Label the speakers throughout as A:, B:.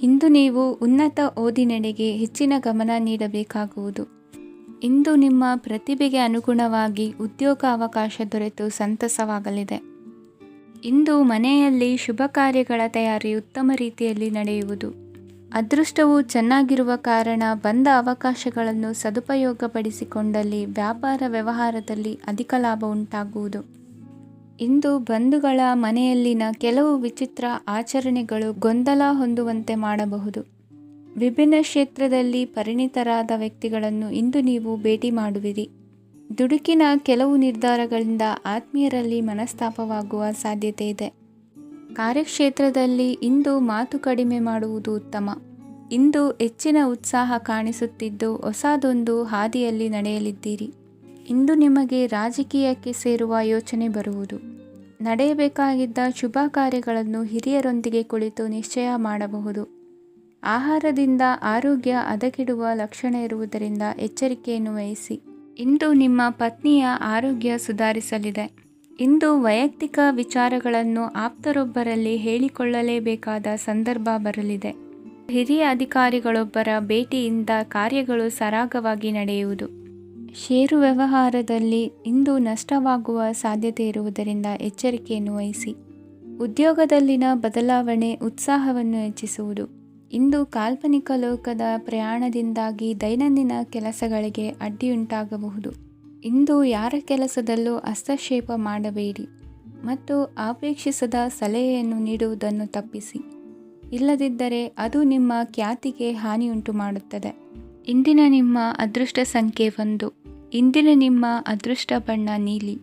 A: ಇಂದು ನೀವು ಉನ್ನತ ಓದಿನೆಡೆಗೆ ಹೆಚ್ಚಿನ ಗಮನ ನೀಡಬೇಕಾಗುವುದು. ಇಂದು ನಿಮ್ಮ ಪ್ರತಿಭೆಗೆ ಅನುಗುಣವಾಗಿ ಉದ್ಯೋಗಾವಕಾಶ ದೊರೆತು ಸಂತಸವಾಗಲಿದೆ. ಇಂದು ಮನೆಯಲ್ಲಿ ಶುಭ ಕಾರ್ಯಗಳ ತಯಾರಿ ಉತ್ತಮ ರೀತಿಯಲ್ಲಿ ನಡೆಯುವುದು. ಅದೃಷ್ಟವು ಚೆನ್ನಾಗಿರುವ ಕಾರಣ ಬಂದ ಅವಕಾಶಗಳನ್ನು ಸದುಪಯೋಗಪಡಿಸಿಕೊಂಡಲ್ಲಿ ವ್ಯಾಪಾರ ವ್ಯವಹಾರದಲ್ಲಿ ಅಧಿಕ ಲಾಭ ಉಂಟಾಗುವುದು. ಇಂದು ಬಂಧುಗಳ ಮನೆಯಲ್ಲಿನ ಕೆಲವು ವಿಚಿತ್ರ ಆಚರಣೆಗಳು ಗೊಂದಲ ಹೊಂದುವಂತೆ ಮಾಡಬಹುದು. ವಿಭಿನ್ನ ಕ್ಷೇತ್ರದಲ್ಲಿ ಪರಿಣಿತರಾದ ವ್ಯಕ್ತಿಗಳನ್ನು ಇಂದು ನೀವು ಭೇಟಿ ಮಾಡುವಿರಿ. ದುಡುಕಿನ ಕೆಲವು ನಿರ್ಧಾರಗಳಿಂದ ಆತ್ಮೀಯರಲ್ಲಿ ಮನಸ್ತಾಪವಾಗುವ ಸಾಧ್ಯತೆ ಇದೆ. ಕಾರ್ಯಕ್ಷೇತ್ರದಲ್ಲಿ ಇಂದು ಮಾತು ಕಡಿಮೆ ಮಾಡುವುದು ಉತ್ತಮ. ಇಂದು ಹೆಚ್ಚಿನ ಉತ್ಸಾಹ ಕಾಣಿಸುತ್ತಿದ್ದು ಹೊಸದೊಂದು ಹಾದಿಯಲ್ಲಿ ನಡೆಯಲಿದ್ದೀರಿ. ಇಂದು ನಿಮಗೆ ರಾಜಕೀಯಕ್ಕೆ ಸೇರುವ ಯೋಚನೆ ಬರುವುದು. ನಡೆಯಬೇಕಾಗಿದ್ದ ಶುಭ ಕಾರ್ಯಗಳನ್ನು ಹಿರಿಯರೊಂದಿಗೆ ಕುಳಿತು ನಿಶ್ಚಯ ಮಾಡಬಹುದು. ಆಹಾರದಿಂದ ಆರೋಗ್ಯ ಹದಗೆಡುವ ಲಕ್ಷಣ ಇರುವುದರಿಂದ ಎಚ್ಚರಿಕೆಯನ್ನು ವಹಿಸಿ. ಇಂದು ನಿಮ್ಮ ಪತ್ನಿಯ ಆರೋಗ್ಯ ಸುಧಾರಿಸಲಿದೆ. ಇಂದು ವೈಯಕ್ತಿಕ ವಿಚಾರಗಳನ್ನು ಆಪ್ತರೊಬ್ಬರಲ್ಲಿ ಹೇಳಿಕೊಳ್ಳಲೇಬೇಕಾದ ಸಂದರ್ಭ ಬರಲಿದೆ. ಹಿರಿಯ ಅಧಿಕಾರಿಗಳೊಬ್ಬರ ಭೇಟಿಯಿಂದ ಕಾರ್ಯಗಳು ಸರಾಗವಾಗಿ ನಡೆಯುವುದು. ಷೇರು ವ್ಯವಹಾರದಲ್ಲಿ ಇಂದು ನಷ್ಟವಾಗುವ ಸಾಧ್ಯತೆ ಇರುವುದರಿಂದ ಎಚ್ಚರಿಕೆಯನ್ನು ವಹಿಸಿ. ಉದ್ಯೋಗದಲ್ಲಿನ ಬದಲಾವಣೆ ಉತ್ಸಾಹವನ್ನು ಹೆಚ್ಚಿಸುವುದು. ಇಂದು ಕಾಲ್ಪನಿಕ ಲೋಕದ ಪ್ರಯಾಣದಿಂದಾಗಿ ದೈನಂದಿನ ಕೆಲಸಗಳಿಗೆ ಅಡ್ಡಿಯುಂಟಾಗಬಹುದು. ಇಂದು ಯಾರ ಕೆಲಸದಲ್ಲೂ ಹಸ್ತಕ್ಷೇಪ ಮಾಡಬೇಡಿ ಮತ್ತು ಅಪೇಕ್ಷಿಸದ ಸಲಹೆಯನ್ನು ನೀಡುವುದನ್ನು ತಪ್ಪಿಸಿ. ಇಲ್ಲದಿದ್ದರೆ ಅದು ನಿಮ್ಮ ಖ್ಯಾತಿಗೆ ಹಾನಿಯುಂಟು ಮಾಡುತ್ತದೆ. ಇಂದಿನ ನಿಮ್ಮ ಅದೃಷ್ಟ ಸಂಖ್ಯೆ 1. ಇಂದಿನ ನಿಮ್ಮ ಅದೃಷ್ಟ ಬಣ್ಣ ನೀಲಿ.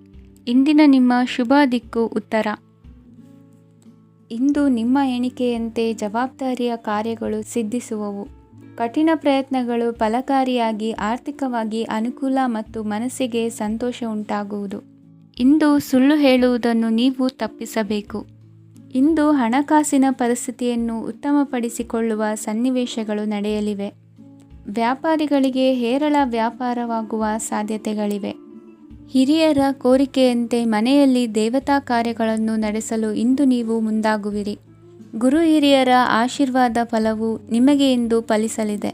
A: ಇಂದಿನ ನಿಮ್ಮ ಶುಭ ದಿಕ್ಕು ಉತ್ತರ. ಇಂದು ನಿಮ್ಮ ಎಣಿಕೆಯಂತೆ ಜವಾಬ್ದಾರಿಯ ಕಾರ್ಯಗಳು ಸಿದ್ಧಿಸುವವು. ಕಠಿಣ ಪ್ರಯತ್ನಗಳು ಫಲಕಾರಿಯಾಗಿ ಆರ್ಥಿಕವಾಗಿ ಅನುಕೂಲ ಮತ್ತು ಮನಸ್ಸಿಗೆ ಸಂತೋಷ ಉಂಟಾಗುವುದು. ಇಂದು ಸುಳ್ಳು ಹೇಳುವುದನ್ನು ನೀವು ತಪ್ಪಿಸಬೇಕು. ಇಂದು ಹಣಕಾಸಿನ ಪರಿಸ್ಥಿತಿಯನ್ನು ಉತ್ತಮಪಡಿಸಿಕೊಳ್ಳುವ ಸನ್ನಿವೇಶಗಳು ನಡೆಯಲಿವೆ. ವ್ಯಾಪಾರಿಗಳಿಗೆ ಹೇರಳ ವ್ಯಾಪಾರವಾಗುವ ಸಾಧ್ಯತೆಗಳಿವೆ. ಹಿರಿಯರ ಕೋರಿಕೆಯಂತೆ ಮನೆಯಲ್ಲಿ ದೇವತಾ ಕಾರ್ಯಗಳನ್ನು ನಡೆಸಲು ಇಂದು ನೀವು ಮುಂದಾಗುವಿರಿ. ಗುರು ಹಿರಿಯರ ಆಶೀರ್ವಾದ ಫಲವು ನಿಮಗೆ ಇಂದು ಫಲಿಸಲಿದೆ.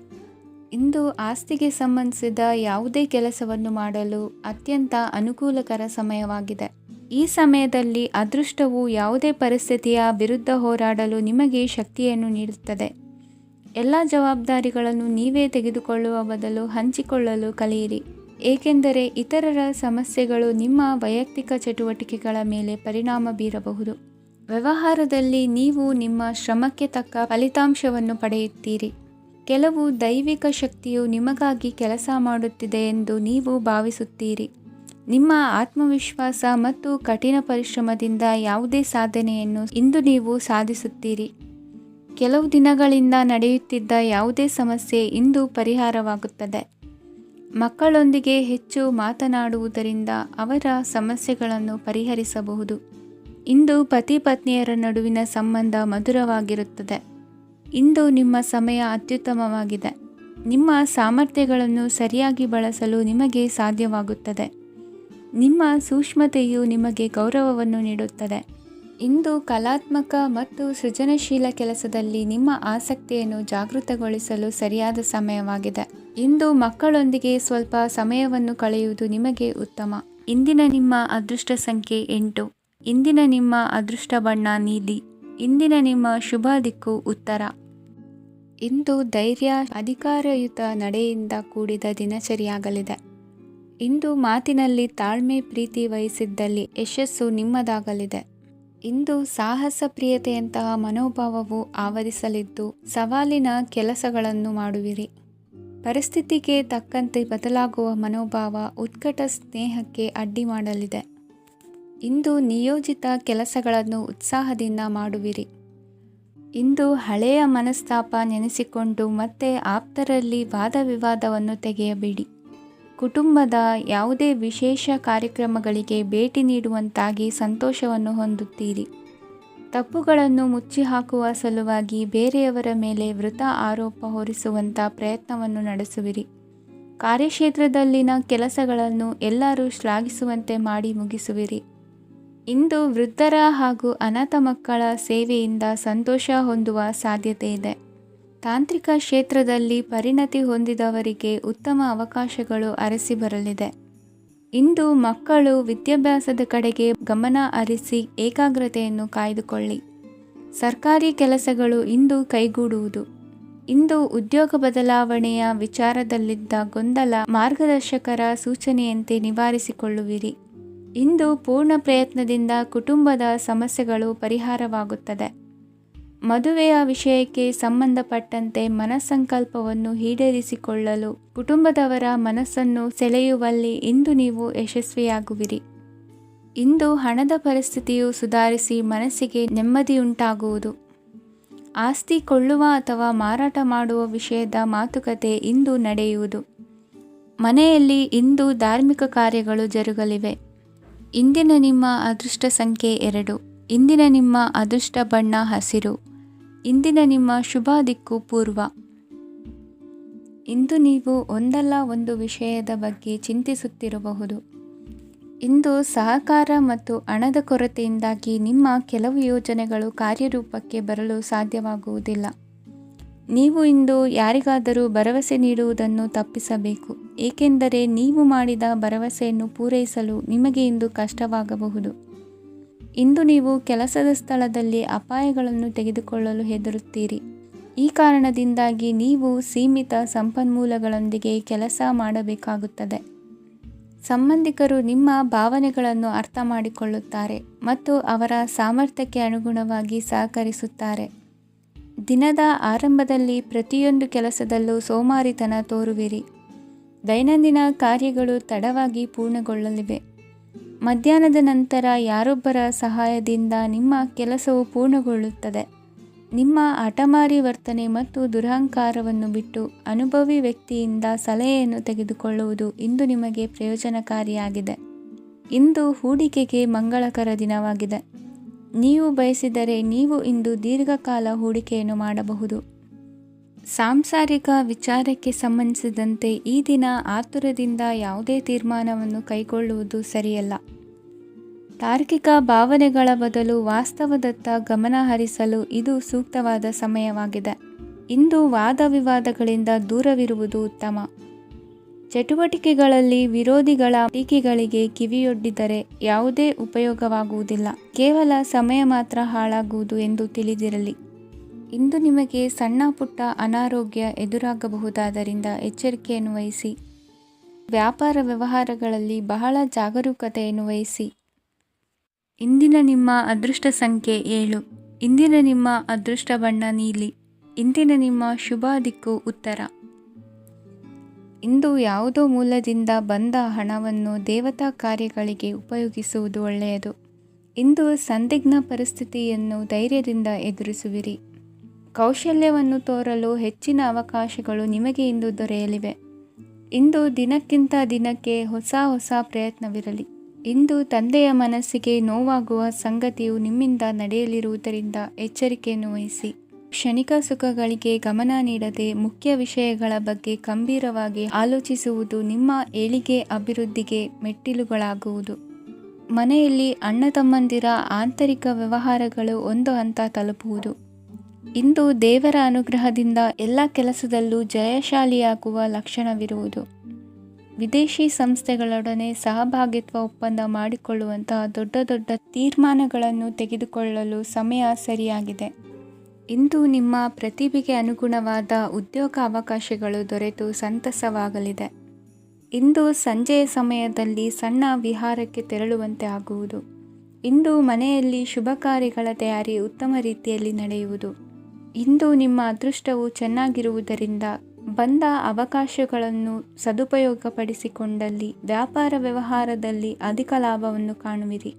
A: ಇಂದು ಆಸ್ತಿಗೆ ಸಂಬಂಧಿಸಿದ ಯಾವುದೇ ಕೆಲಸವನ್ನು ಮಾಡಲು ಅತ್ಯಂತ ಅನುಕೂಲಕರ ಸಮಯವಾಗಿದೆ. ಈ ಸಮಯದಲ್ಲಿ ಅದೃಷ್ಟವು ಯಾವುದೇ ಪರಿಸ್ಥಿತಿಯ ವಿರುದ್ಧ ಹೋರಾಡಲು ನಿಮಗೆ ಶಕ್ತಿಯನ್ನು ನೀಡುತ್ತದೆ. ಎಲ್ಲ ಜವಾಬ್ದಾರಿಗಳನ್ನು ನೀವೇ ತೆಗೆದುಕೊಳ್ಳುವ ಬದಲು ಹಂಚಿಕೊಳ್ಳಲು ಕಲಿಯಿರಿ, ಏಕೆಂದರೆ ಇತರರ ಸಮಸ್ಯೆಗಳು ನಿಮ್ಮ ವೈಯಕ್ತಿಕ ಚಟುವಟಿಕೆಗಳ ಮೇಲೆ ಪರಿಣಾಮ ಬೀರಬಹುದು. ವ್ಯವಹಾರದಲ್ಲಿ ನೀವು ನಿಮ್ಮ ಶ್ರಮಕ್ಕೆ ತಕ್ಕ ಫಲಿತಾಂಶವನ್ನು ಪಡೆಯುತ್ತೀರಿ. ಕೆಲವು ದೈವಿಕ ಶಕ್ತಿಯು ನಿಮಗಾಗಿ ಕೆಲಸ ಮಾಡುತ್ತಿದೆ ಎಂದು ನೀವು ಭಾವಿಸುತ್ತೀರಿ. ನಿಮ್ಮ ಆತ್ಮವಿಶ್ವಾಸ ಮತ್ತು ಕಠಿಣ ಪರಿಶ್ರಮದಿಂದ ಯಾವುದೇ ಸಾಧನೆಯನ್ನು ಇಂದು ನೀವು ಸಾಧಿಸುತ್ತೀರಿ. ಕೆಲವು ದಿನಗಳಿಂದ ನಡೆಯುತ್ತಿದ್ದ ಯಾವುದೇ ಸಮಸ್ಯೆ ಇಂದು ಪರಿಹಾರವಾಗುತ್ತದೆ. ಮಕ್ಕಳೊಂದಿಗೆ ಹೆಚ್ಚು ಮಾತನಾಡುವುದರಿಂದ ಅವರ ಸಮಸ್ಯೆಗಳನ್ನು ಪರಿಹರಿಸಬಹುದು. ಇಂದು ಪತಿ ಪತ್ನಿಯರ ನಡುವಿನ ಸಂಬಂಧ ಮಧುರವಾಗಿರುತ್ತದೆ. ಇಂದು ನಿಮ್ಮ ಸಮಯ ಅತ್ಯುತ್ತಮವಾಗಿದೆ. ನಿಮ್ಮ ಸಾಮರ್ಥ್ಯಗಳನ್ನು ಸರಿಯಾಗಿ ಬಳಸಲು ನಿಮಗೆ ಸಾಧ್ಯವಾಗುತ್ತದೆ. ನಿಮ್ಮ ಸೂಕ್ಷ್ಮತೆಯು ನಿಮಗೆ ಗೌರವವನ್ನು ನೀಡುತ್ತದೆ. ಇಂದು ಕಲಾತ್ಮಕ ಮತ್ತು ಸೃಜನಶೀಲ ಕೆಲಸದಲ್ಲಿ ನಿಮ್ಮ ಆಸಕ್ತಿಯನ್ನು ಜಾಗೃತಗೊಳಿಸಲು ಸರಿಯಾದ ಸಮಯವಾಗಿದೆ. ಇಂದು ಮಕ್ಕಳೊಂದಿಗೆ ಸ್ವಲ್ಪ ಸಮಯವನ್ನು ಕಳೆಯುವುದು ನಿಮಗೆ ಉತ್ತಮ. ಇಂದಿನ ನಿಮ್ಮ ಅದೃಷ್ಟ ಸಂಖ್ಯೆ 8. ಇಂದಿನ ನಿಮ್ಮ ಅದೃಷ್ಟ ಬಣ್ಣ ನೀಲಿ. ಇಂದಿನ ನಿಮ್ಮ ಶುಭ ದಿಕ್ಕು ಉತ್ತರ. ಇಂದು ಧೈರ್ಯ, ಅಧಿಕಾರಯುತ ನಡೆಯಿಂದ ಕೂಡಿದ ದಿನಚರಿಯಾಗಲಿದೆ. ಇಂದು ಮಾತಿನಲ್ಲಿ ತಾಳ್ಮೆ, ಪ್ರೀತಿ ವಹಿಸಿದ್ದಲ್ಲಿ ಯಶಸ್ಸು ನಿಮ್ಮದಾಗಲಿದೆ. ಇಂದು ಸಾಹಸ ಪ್ರಿಯತೆಯಂತಹ ಮನೋಭಾವವು ಆವರಿಸಲಿದ್ದು ಸವಾಲಿನ ಕೆಲಸಗಳನ್ನು ಮಾಡುವಿರಿ. ಪರಿಸ್ಥಿತಿಗೆ ತಕ್ಕಂತೆ ಬದಲಾಗುವ ಮನೋಭಾವ ಉತ್ಕಟ ಸ್ನೇಹಕ್ಕೆ ಅಡ್ಡಿ ಮಾಡಲಿದೆ. ಇಂದು ನಿಯೋಜಿತ ಕೆಲಸಗಳನ್ನು ಉತ್ಸಾಹದಿಂದ ಮಾಡುವಿರಿ. ಇಂದು ಹಳೆಯ ಮನಸ್ತಾಪ ನೆನೆಸಿಕೊಂಡು ಮತ್ತೆ ಆಪ್ತರಲ್ಲಿ ವಾದ ವಿವಾದವನ್ನು ತೆಗೆಯಬೇಡಿ. ಕುಟುಂಬದ ಯಾವುದೇ ವಿಶೇಷ ಕಾರ್ಯಕ್ರಮಗಳಿಗೆ ಭೇಟಿ ನೀಡುವಂತಾಗಿ ಸಂತೋಷವನ್ನು ಹೊಂದುತ್ತೀರಿ. ತಪ್ಪುಗಳನ್ನು ಮುಚ್ಚಿಹಾಕುವ ಸಲುವಾಗಿ ಬೇರೆಯವರ ಮೇಲೆ ವೃಥಾ ಆರೋಪ ಹೊರಿಸುವಂಥ ಪ್ರಯತ್ನವನ್ನು ನಡೆಸುವಿರಿ. ಕಾರ್ಯಕ್ಷೇತ್ರದಲ್ಲಿನ ಕೆಲಸಗಳನ್ನು ಎಲ್ಲರೂ ಶ್ಲಾಘಿಸುವಂತೆ ಮಾಡಿ ಮುಗಿಸುವಿರಿ. ಇಂದು ವೃದ್ಧರ ಹಾಗೂ ಅನಾಥ ಮಕ್ಕಳ ಸೇವೆಯಿಂದ ಸಂತೋಷ ಹೊಂದುವ ಸಾಧ್ಯತೆ ಇದೆ. ತಾಂತ್ರಿಕ ಕ್ಷೇತ್ರದಲ್ಲಿ ಪರಿಣತಿ ಹೊಂದಿದವರಿಗೆ ಉತ್ತಮ ಅವಕಾಶಗಳು ಅರಸಿ ಬರಲಿದೆ. ಇಂದು ಮಕ್ಕಳು ವಿದ್ಯಾಭ್ಯಾಸದ ಕಡೆಗೆ ಗಮನ ಹರಿಸಿ ಏಕಾಗ್ರತೆಯನ್ನು ಕಾಯ್ದುಕೊಳ್ಳಿ. ಸರ್ಕಾರಿ ಕೆಲಸಗಳು ಇಂದು ಕೈಗೂಡುವುದು. ಇಂದು ಉದ್ಯೋಗ ಬದಲಾವಣೆಯ ವಿಚಾರದಲ್ಲಿದ್ದ ಗೊಂದಲ ಮಾರ್ಗದರ್ಶಕರ ಸೂಚನೆಯಂತೆ ನಿವಾರಿಸಿಕೊಳ್ಳುವಿರಿ. ಇಂದು ಪೂರ್ಣ ಪ್ರಯತ್ನದಿಂದ ಕುಟುಂಬದ ಸಮಸ್ಯೆಗಳು ಪರಿಹಾರವಾಗುತ್ತದೆ. ಮದುವೆಯ ವಿಷಯಕ್ಕೆ ಸಂಬಂಧಪಟ್ಟಂತೆ ಮನಸ್ಸಂಕಲ್ಪವನ್ನು ಈಡೇರಿಸಿಕೊಳ್ಳಲು ಕುಟುಂಬದವರ ಮನಸ್ಸನ್ನು ಸೆಳೆಯುವಲ್ಲಿ ಇಂದು ನೀವು ಯಶಸ್ವಿಯಾಗುವಿರಿ. ಇಂದು ಹಣದ ಪರಿಸ್ಥಿತಿಯು ಸುಧಾರಿಸಿ ಮನಸ್ಸಿಗೆ ನೆಮ್ಮದಿಯುಂಟಾಗುವುದು. ಆಸ್ತಿ ಕೊಳ್ಳುವ ಅಥವಾ ಮಾರಾಟ ಮಾಡುವ ವಿಷಯದ ಮಾತುಕತೆ ಇಂದು ನಡೆಯುವುದು. ಮನೆಯಲ್ಲಿ ಇಂದು ಧಾರ್ಮಿಕ ಕಾರ್ಯಗಳು ಜರುಗಲಿವೆ. ಇಂದಿನ ನಿಮ್ಮ ಅದೃಷ್ಟ ಸಂಖ್ಯೆ 2. ಇಂದಿನ ನಿಮ್ಮ ಅದೃಷ್ಟ ಬಣ್ಣ ಹಸಿರು. ಇಂದಿನ ನಿಮ್ಮ ಶುಭ ದಿಕ್ಕು ಪೂರ್ವ. ಇಂದು ನೀವು ಒಂದಲ್ಲ ಒಂದು ವಿಷಯದ ಬಗ್ಗೆ ಚಿಂತಿಸುತ್ತಿರಬಹುದು. ಇಂದು ಸಹಕಾರ ಮತ್ತು ಹಣದ ಕೊರತೆಯಿಂದಾಗಿ ನಿಮ್ಮ ಕೆಲವು ಯೋಜನೆಗಳು ಕಾರ್ಯರೂಪಕ್ಕೆ ಬರಲು ಸಾಧ್ಯವಾಗುವುದಿಲ್ಲ. ನೀವು ಇಂದು ಯಾರಿಗಾದರೂ ಭರವಸೆ ನೀಡುವುದನ್ನು ತಪ್ಪಿಸಬೇಕು, ಏಕೆಂದರೆ ನೀವು ಮಾಡಿದ ಭರವಸೆಯನ್ನು ಪೂರೈಸಲು ನಿಮಗೆ ಇಂದು ಕಷ್ಟವಾಗಬಹುದು. ಇಂದು ನೀವು ಕೆಲಸದ ಸ್ಥಳದಲ್ಲಿ ಅಪಾಯಗಳನ್ನು ತೆಗೆದುಕೊಳ್ಳಲು ಹೆದರುತ್ತೀರಿ. ಈ ಕಾರಣದಿಂದಾಗಿ ನೀವು ಸೀಮಿತ ಸಂಪನ್ಮೂಲಗಳೊಂದಿಗೆ ಕೆಲಸ ಮಾಡಬೇಕಾಗುತ್ತದೆ. ಸಂಬಂಧಿಕರು ನಿಮ್ಮ ಭಾವನೆಗಳನ್ನು ಅರ್ಥ ಮಾಡಿಕೊಳ್ಳುತ್ತಾರೆ ಮತ್ತು ಅವರ ಸಾಮರ್ಥ್ಯಕ್ಕೆ ಅನುಗುಣವಾಗಿ ಸಹಕರಿಸುತ್ತಾರೆ. ದಿನದ ಆರಂಭದಲ್ಲಿ ಪ್ರತಿಯೊಂದು ಕೆಲಸದಲ್ಲೂ ಸೋಮಾರಿತನ ತೋರುವಿರಿ. ದೈನಂದಿನ ಕಾರ್ಯಗಳು ತಡವಾಗಿ ಪೂರ್ಣಗೊಳ್ಳಲಿವೆ. ಮಧ್ಯಾಹ್ನದ ನಂತರ ಯಾರೊಬ್ಬರ ಸಹಾಯದಿಂದ ನಿಮ್ಮ ಕೆಲಸವು ಪೂರ್ಣಗೊಳ್ಳುತ್ತದೆ. ನಿಮ್ಮ ಹಠಮಾರಿ ವರ್ತನೆ ಮತ್ತು ದುರಹಂಕಾರವನ್ನು ಬಿಟ್ಟು ಅನುಭವಿ ವ್ಯಕ್ತಿಯಿಂದ ಸಲಹೆಯನ್ನು ತೆಗೆದುಕೊಳ್ಳುವುದು ಇಂದು ನಿಮಗೆ ಪ್ರಯೋಜನಕಾರಿಯಾಗಿದೆ. ಇಂದು ಹೂಡಿಕೆಗೆ ಮಂಗಳಕರ ದಿನವಾಗಿದೆ. ನೀವು ಬಯಸಿದರೆ ನೀವು ಇಂದು ದೀರ್ಘಕಾಲ ಹೂಡಿಕೆಯನ್ನು ಮಾಡಬಹುದು. ಸಾಂಸಾರಿಕ ವಿಚಾರಕ್ಕೆ ಸಂಬಂಧಿಸಿದಂತೆ ಈ ದಿನ ಆತುರದಿಂದ ಯಾವುದೇ ತೀರ್ಮಾನವನ್ನು ಕೈಗೊಳ್ಳುವುದು ಸರಿಯಲ್ಲ. ತಾರ್ಕಿಕ ಭಾವನೆಗಳ ಬದಲು ವಾಸ್ತವದತ್ತ ಗಮನ ಹರಿಸಲು ಇದು ಸೂಕ್ತವಾದ ಸಮಯವಾಗಿದೆ. ಇಂದು ವಾದ ವಿವಾದಗಳಿಂದ ದೂರವಿರುವುದು ಉತ್ತಮ. ಚಟುವಟಿಕೆಗಳಲ್ಲಿ ವಿರೋಧಿಗಳ ಟೀಕೆಗಳಿಗೆ ಕಿವಿಯೊಡ್ಡಿದರೆ ಯಾವುದೇ ಉಪಯೋಗವಾಗುವುದಿಲ್ಲ, ಕೇವಲ ಸಮಯ ಮಾತ್ರ ಹಾಳಾಗುವುದು ಎಂದು ತಿಳಿದಿರಲಿ. ಇಂದು ನಿಮಗೆ ಸಣ್ಣ ಪುಟ್ಟ ಅನಾರೋಗ್ಯ ಎದುರಾಗಬಹುದಾದ್ದರಿಂದ ಎಚ್ಚರಿಕೆಯನ್ನು ವಹಿಸಿ. ವ್ಯಾಪಾರ ವ್ಯವಹಾರಗಳಲ್ಲಿ ಬಹಳ ಜಾಗರೂಕತೆಯನ್ನು ವಹಿಸಿ. ಇಂದಿನ ನಿಮ್ಮ ಅದೃಷ್ಟ ಸಂಖ್ಯೆ 7. ಇಂದಿನ ನಿಮ್ಮ ಅದೃಷ್ಟ ಬಣ್ಣ ನೀಲಿ. ಇಂದಿನ ನಿಮ್ಮ ಶುಭ ದಿಕ್ಕು ಉತ್ತರ. ಇಂದು ಯಾವುದೋ ಮೂಲದಿಂದ ಬಂದ ಹಣವನ್ನು ದೇವತಾ ಕಾರ್ಯಗಳಿಗೆ ಉಪಯೋಗಿಸುವುದು ಒಳ್ಳೆಯದು. ಇಂದು ಸಂದಿಗ್ಧ ಪರಿಸ್ಥಿತಿಯನ್ನು ಧೈರ್ಯದಿಂದ ಎದುರಿಸುವಿರಿ. ಕೌಶಲ್ಯವನ್ನು ತೋರಲು ಹೆಚ್ಚಿನ ಅವಕಾಶಗಳು ನಿಮಗೆ ಇಂದು ದೊರೆಯಲಿವೆ. ಇಂದು ದಿನಕ್ಕಿಂತ ದಿನಕ್ಕೆ ಹೊಸ ಪ್ರಯತ್ನವಿರಲಿ. ಇಂದು ತಂದೆಯ ಮನಸ್ಸಿಗೆ ನೋವಾಗುವ ಸಂಗತಿಯು ನಿಮ್ಮಿಂದ ನಡೆಯಲಿರುವುದರಿಂದ ಎಚ್ಚರಿಕೆಯನ್ನು ವಹಿಸಿ. ಕ್ಷಣಿಕ ಸುಖಗಳಿಗೆ ಗಮನ ನೀಡದೆ ಮುಖ್ಯ ವಿಷಯಗಳ ಬಗ್ಗೆ ಗಂಭೀರವಾಗಿ ಆಲೋಚಿಸುವುದು ನಿಮ್ಮ ಏಳಿಗೆ ಅಭಿವೃದ್ಧಿಗೆ ಮೆಟ್ಟಿಲುಗಳಾಗುವುದು. ಮನೆಯಲ್ಲಿ ಅಣ್ಣ ತಮ್ಮಂದಿರ ಆಂತರಿಕ ವ್ಯವಹಾರಗಳು ಒಂದು ಹಂತ ತಲುಪುವುದು. ಇಂದು ದೇವರ ಅನುಗ್ರಹದಿಂದ ಎಲ್ಲ ಕೆಲಸದಲ್ಲೂ ಜಯಶಾಲಿಯಾಗುವ ಲಕ್ಷಣವಿರುವುದು. ವಿದೇಶಿ ಸಂಸ್ಥೆಗಳೊಡನೆ ಸಹಭಾಗಿತ್ವ ಒಪ್ಪಂದ ಮಾಡಿಕೊಳ್ಳುವಂತಹ ದೊಡ್ಡ ತೀರ್ಮಾನಗಳನ್ನು ತೆಗೆದುಕೊಳ್ಳಲು ಸಮಯ ಸರಿಯಾಗಿದೆ. ಇಂದು ನಿಮ್ಮ ಪ್ರತಿಭೆಗೆ ಅನುಗುಣವಾದ ಉದ್ಯೋಗ ಅವಕಾಶಗಳು ದೊರೆತು ಸಂತಸವಾಗಲಿದೆ. ಇಂದು ಸಂಜೆಯ ಸಮಯದಲ್ಲಿ ಸಣ್ಣ ವಿಹಾರಕ್ಕೆ ತೆರಳುವಂತೆ ಆಗುವುದು. ಇಂದು ಮನೆಯಲ್ಲಿ ಶುಭ ಕಾರ್ಯಗಳ ತಯಾರಿ ಉತ್ತಮ ರೀತಿಯಲ್ಲಿ ನಡೆಯುವುದು. ಇಂದು ನಿಮ್ಮ ಅದೃಷ್ಟವು ಚೆನ್ನಾಗಿರುವುದರಿಂದ ಬಂದ ಅವಕಾಶಗಳನ್ನು ಸದುಪಯೋಗಪಡಿಸಿಕೊಂಡಲ್ಲಿ ವ್ಯಾಪಾರ ವ್ಯವಹಾರದಲ್ಲಿ ಅಧಿಕ ಲಾಭವನ್ನು ಕಾಣುವಿರಿ.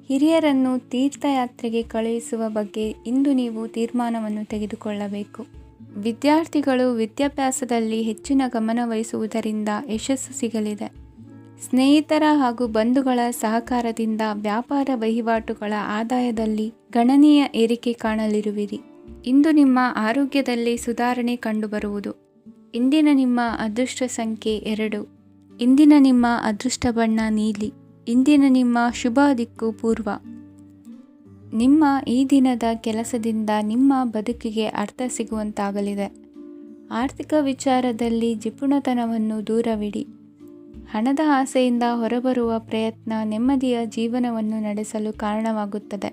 A: ಹಿರಿಯರನ್ನು ತೀರ್ಥಯಾತ್ರೆಗೆ ಕಳುಹಿಸುವ ಬಗ್ಗೆ ಇಂದು ನೀವು ತೀರ್ಮಾನವನ್ನು ತೆಗೆದುಕೊಳ್ಳಬೇಕು. ವಿದ್ಯಾರ್ಥಿಗಳು ವಿದ್ಯಾಭ್ಯಾಸದಲ್ಲಿ ಹೆಚ್ಚಿನ ಗಮನ ವಹಿಸುವುದರಿಂದ ಯಶಸ್ಸು ಸಿಗಲಿದೆ. ಸ್ನೇಹಿತರ ಹಾಗೂ ಬಂಧುಗಳ ಸಹಕಾರದಿಂದ ವ್ಯಾಪಾರ ವಹಿವಾಟುಗಳ ಆದಾಯದಲ್ಲಿ ಗಣನೀಯ ಏರಿಕೆ ಕಾಣಲಿರುವಿರಿ. ಇಂದು ನಿಮ್ಮ ಆರೋಗ್ಯದಲ್ಲಿ ಸುಧಾರಣೆ ಕಂಡುಬರುವುದು. ಇಂದಿನ ನಿಮ್ಮ ಅದೃಷ್ಟ ಸಂಖ್ಯೆ 2. ಇಂದಿನ ನಿಮ್ಮ ಅದೃಷ್ಟ ಬಣ್ಣ ನೀಲಿ. ಇಂದಿನ ನಿಮ್ಮ ಶುಭ ದಿಕ್ಕು ಪೂರ್ವ. ನಿಮ್ಮ ಈ ದಿನದ ಕೆಲಸದಿಂದ ನಿಮ್ಮ ಬದುಕಿಗೆ ಅರ್ಥ ಸಿಗುವಂತಾಗಲಿದೆ. ಆರ್ಥಿಕ ವಿಚಾರದಲ್ಲಿ ಜಿಪುಣತನವನ್ನು ದೂರವಿಡಿ. ಹಣದ ಆಸೆಯಿಂದ ಹೊರಬರುವ ಪ್ರಯತ್ನ ನೆಮ್ಮದಿಯ ಜೀವನವನ್ನು ನಡೆಸಲು ಕಾರಣವಾಗುತ್ತದೆ.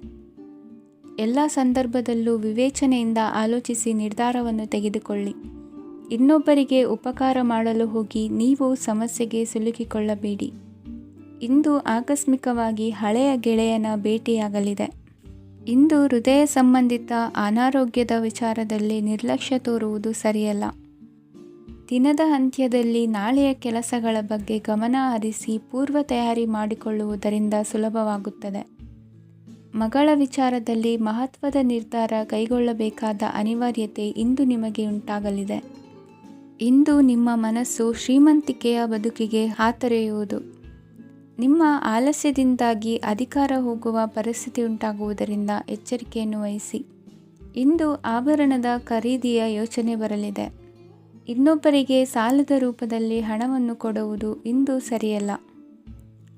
A: ಎಲ್ಲ ಸಂದರ್ಭದಲ್ಲೂ ವಿವೇಚನೆಯಿಂದ ಆಲೋಚಿಸಿ ನಿರ್ಧಾರವನ್ನು ತೆಗೆದುಕೊಳ್ಳಿ. ಇನ್ನೊಬ್ಬರಿಗೆ ಉಪಕಾರ ಮಾಡಲು ಹೋಗಿ ನೀವು ಸಮಸ್ಯೆಗೆ ಸಿಲುಕಿಕೊಳ್ಳಬೇಡಿ. ಇಂದು ಆಕಸ್ಮಿಕವಾಗಿ ಹಳೆಯ ಗೆಳೆಯನ ಭೇಟಿಯಾಗಲಿದೆ. ಇಂದು ಹೃದಯ ಸಂಬಂಧಿತ ಅನಾರೋಗ್ಯದ ವಿಚಾರದಲ್ಲಿ ನಿರ್ಲಕ್ಷ್ಯ ತೋರುವುದು ಸರಿಯಲ್ಲ. ದಿನದ ಅಂತ್ಯದಲ್ಲಿ ನಾಳೆಯ ಕೆಲಸಗಳ ಬಗ್ಗೆ ಗಮನ ಹರಿಸಿ ಪೂರ್ವ ತಯಾರಿ ಮಾಡಿಕೊಳ್ಳುವುದರಿಂದ ಸುಲಭವಾಗುತ್ತದೆ. ಮಗಳ ವಿಚಾರದಲ್ಲಿ ಮಹತ್ವದ ನಿರ್ಧಾರ ಕೈಗೊಳ್ಳಬೇಕಾದ ಅನಿವಾರ್ಯತೆ ಇಂದು ನಿಮಗೆ ಉಂಟಾಗಲಿದೆ. ಇಂದು ನಿಮ್ಮ ಮನಸ್ಸು ಶ್ರೀಮಂತಿಕೆಯ ಬದುಕಿಗೆ ಹಾತೊರೆಯುವುದು. ನಿಮ್ಮ ಆಲಸ್ಯದಿಂದಾಗಿ ಅಧಿಕಾರ ಹೋಗುವ ಪರಿಸ್ಥಿತಿ ಉಂಟಾಗುವುದರಿಂದ ಎಚ್ಚರಿಕೆಯನ್ನು ವಹಿಸಿ. ಇಂದು ಆಭರಣದ ಖರೀದಿಯ ಯೋಚನೆ ಬರಲಿದೆ. ಇನ್ನೊಬ್ಬರಿಗೆ ಸಾಲದ ರೂಪದಲ್ಲಿ ಹಣವನ್ನು ಕೊಡುವುದು ಇಂದು ಸರಿಯಲ್ಲ.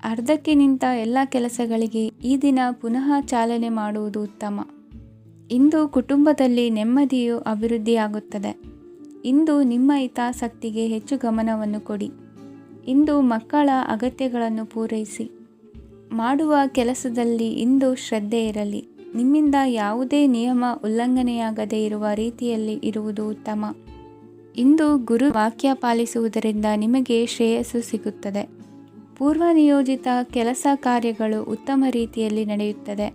A: ಅರ್ಧಕ್ಕೆ ನಿಂತ ಎಲ್ಲ ಕೆಲಸಗಳಿಗೆ ಈ ದಿನ ಪುನಃ ಚಾಲನೆ ಮಾಡುವುದು ಉತ್ತಮ. ಇಂದು ಕುಟುಂಬದಲ್ಲಿ ನೆಮ್ಮದಿಯು ಅಭಿವೃದ್ಧಿಯಾಗುತ್ತದೆ. ಇಂದು ನಿಮ್ಮ ಹಿತಾಸಕ್ತಿಗೆ ಹೆಚ್ಚು ಗಮನವನ್ನು ಕೊಡಿ. ಇಂದು ಮಕ್ಕಳ ಅಗತ್ಯಗಳನ್ನು ಪೂರೈಸಿ. ಮಾಡುವ ಕೆಲಸದಲ್ಲಿ ಇಂದು ಶ್ರದ್ಧೆ ಇರಲಿ. ನಿಮ್ಮಿಂದ ಯಾವುದೇ ನಿಯಮ ಉಲ್ಲಂಘನೆಯಾಗದೇ ಇರುವ ರೀತಿಯಲ್ಲಿ ಇರುವುದು ಉತ್ತಮ. ಇಂದು ಗುರು ವಾಕ್ಯ ಪಾಲಿಸುವುದರಿಂದ ನಿಮಗೆ ಶ್ರೇಯಸ್ಸು ಸಿಗುತ್ತದೆ. ಪೂರ್ವ ನಿಯೋಜಿತ ಕೆಲಸ ಕಾರ್ಯಗಳು ಉತ್ತಮ ರೀತಿಯಲ್ಲಿ ನಡೆಯುತ್ತದೆ.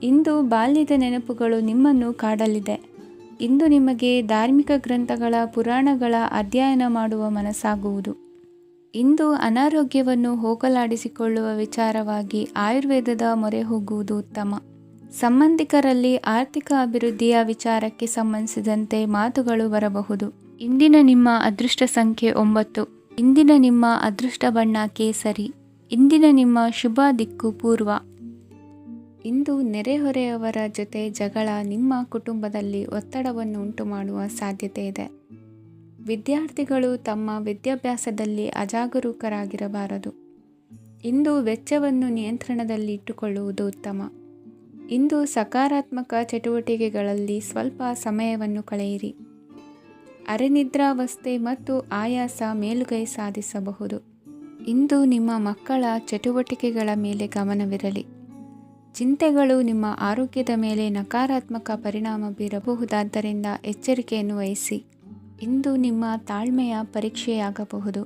A: ಇಂದು ಬಾಲ್ಯದ ನೆನಪುಗಳು ನಿಮ್ಮನ್ನು ಕಾಡಲಿದೆ. ಇಂದು ನಿಮಗೆ ಧಾರ್ಮಿಕ ಗ್ರಂಥಗಳ ಪುರಾಣಗಳ ಅಧ್ಯಯನ ಮಾಡುವ ಮನಸ್ಸಾಗುವುದು. ಇಂದು ಅನಾರೋಗ್ಯವನ್ನು ಹೋಗಲಾಡಿಸಿಕೊಳ್ಳುವ ವಿಚಾರವಾಗಿ ಆಯುರ್ವೇದದ ಮೊರೆ ಹೋಗುವುದು ಉತ್ತಮ. ಸಂಬಂಧಿಕರಲ್ಲಿ ಆರ್ಥಿಕ ಅಭಿವೃದ್ಧಿಯ ವಿಚಾರಕ್ಕೆ ಸಂಬಂಧಿಸಿದಂತೆ ಮಾತುಗಳು ಬರಬಹುದು. ಇಂದಿನ ನಿಮ್ಮ ಅದೃಷ್ಟ ಸಂಖ್ಯೆ 9. ಇಂದಿನ ನಿಮ್ಮ ಅದೃಷ್ಟ ಬಣ್ಣ ಕೇಸರಿ. ಇಂದಿನ ನಿಮ್ಮ ಶುಭ ದಿಕ್ಕು ಪೂರ್ವ. ಇಂದು ನೆರೆಹೊರೆಯವರ ಜೊತೆ ಜಗಳ ನಿಮ್ಮ ಕುಟುಂಬದಲ್ಲಿ ಒತ್ತಡವನ್ನು ಉಂಟುಮಾಡುವ ಸಾಧ್ಯತೆ ಇದೆ. ವಿದ್ಯಾರ್ಥಿಗಳು ತಮ್ಮ ವಿದ್ಯಾಭ್ಯಾಸದಲ್ಲಿ ಅಜಾಗರೂಕರಾಗಿರಬಾರದು. ಇಂದು ವೆಚ್ಚವನ್ನು ನಿಯಂತ್ರಣದಲ್ಲಿ ಇಟ್ಟುಕೊಳ್ಳುವುದು ಉತ್ತಮ. ಇಂದು ಸಕಾರಾತ್ಮಕ ಚಟುವಟಿಕೆಗಳಲ್ಲಿ ಸ್ವಲ್ಪ ಸಮಯವನ್ನು ಕಳೆಯಿರಿ. ಅರೆನಿದ್ರಾವಸ್ಥೆ ಮತ್ತು ಆಯಾಸ ಮೇಲುಗೈ ಸಾಧಿಸಬಹುದು. ಇಂದು ನಿಮ್ಮ ಮಕ್ಕಳ ಚಟುವಟಿಕೆಗಳ ಮೇಲೆ ಗಮನವಿರಲಿ. ಚಿಂತೆಗಳು ನಿಮ್ಮ ಆರೋಗ್ಯದ ಮೇಲೆ ನಕಾರಾತ್ಮಕ ಪರಿಣಾಮ ಬೀರಬಹುದಾದ್ದರಿಂದ ಎಚ್ಚರಿಕೆಯನ್ನು ವಹಿಸಿ. ಇಂದು ನಿಮ್ಮ ತಾಳ್ಮೆಯ ಪರೀಕ್ಷೆಯಾಗಬಹುದು.